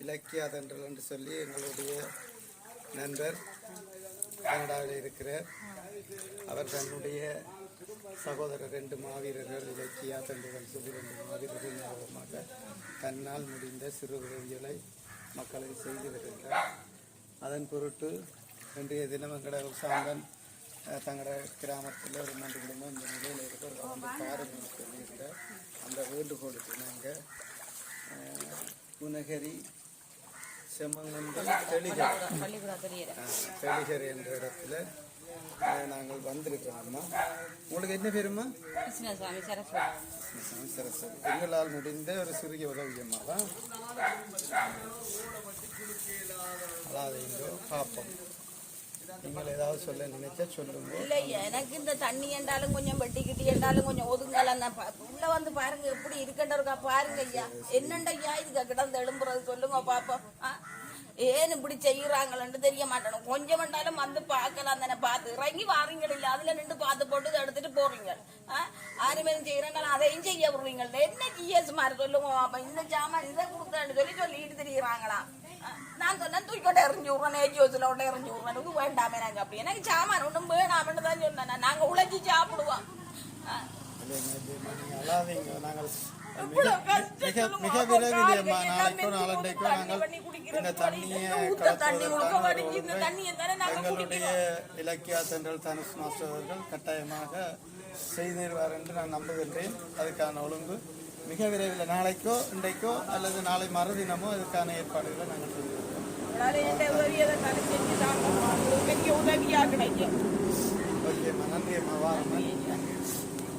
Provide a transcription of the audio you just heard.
இலக்கியா தென்றல் என்று சொல்லி எங்களுடைய நண்பர் கனடாவில் இருக்கிறார். அவர் தன்னுடைய சகோதரர் 2 மாவீரர்கள் இலக்கியா தென்றல் சொல்லி 2 மாவீரர்கள் ஞாபகமாக தன்னால் முடிந்த சிறு உதவிகளை மக்களுக்கு செய்து வருகிறார். அதன் பொருட்டு இன்றைய தினம் எங்களோட சாந்தன் தங்களோட கிராமத்தில் ஒரு 3 குடும்பம் இந்த நிலையில் இருக்கிற வந்து பாருங்கள் சொல்லியிருந்த அந்த வேண்டுகோளுக்கு நாங்கள் புனகரி செம்மங்கந்தல் தெளிகர் என்ற இடத்துல நாங்கள் வந்திருக்கிறோம்மா. உங்களுக்கு என்ன பேருமா? சரஸ்வதி. எங்களால் முடிந்த ஒரு சிறிய உதவியம்மா தான். அதாவது இங்கே பார்ப்போம். நீங்கள் ஏதாவது சொல்ல நினைச்சா சொல்லுங்க. இல்லை, எனக்கு இந்த தண்ணி என்றாலும் கொஞ்சம் வெட்டிக்கிட்டி என்றாலும் கொஞ்சம் ஒதுங்கலாம். உள்ள வந்து பாருங்க எப்படி இருக்கண்டா பாருங்க ஐயா. என்னண்ட ஐயா இதுக்கு கிடந்து எழும்புறது சொல்லுங்க பாப்போம். ஏன் இப்படி செய்யறாங்கன்னு தெரிய மாட்டேன். கொஞ்சம் வேண்டாலும் வந்து பார்க்கலாம் தானே. பார்த்து இறங்கி வாரீங்க இல்லை, அதுல நின்று பார்த்து போட்டு எடுத்துட்டு போறீங்க. ஆறுமே செய்யறாங்க அதையும் செய்ய விடுறீங்க. என்ன ஜிஎஸ் மாதிரி சொல்லுங்க பாப்பா. இந்த சாமான் இதை கொடுத்தான்னு சொல்லிட்டு தெரியுறாங்களா? நான் சொன்னேன் தூக்கிட்ட எறிஞ்சு விடுறேன், ஏஜியோசில் விட்ட எறிஞ்சு விடுறேன். வேண்டாமே நாங்கள் அப்படி எனக்கு சாமான் ஒன்றும் வேணாம்னு தான் சொன்னேன். நாங்கள் உழைச்சி சாப்பிடுவோம். மிக விரைவில் நாளைக்கோ நாளண்டைக்கோ நாங்கள் இந்த தண்ணியை எங்களுடைய இலக்கியா தென்றல் தனுஷ் மாஸ்டர் அவர்கள் கட்டாயமாக செய்திருவார் என்று நான் நம்புகின்றேன். அதுக்கான ஒழுங்கு மிக விரைவில் நாளைக்கோ இன்றைக்கோ அல்லது நாளை மறுதினமோ இதுக்கான ஏற்பாடுகளை நாங்கள் செய்திருக்கோம். ஓகேம்மா, நன்றியம்மா. வாரம்மா.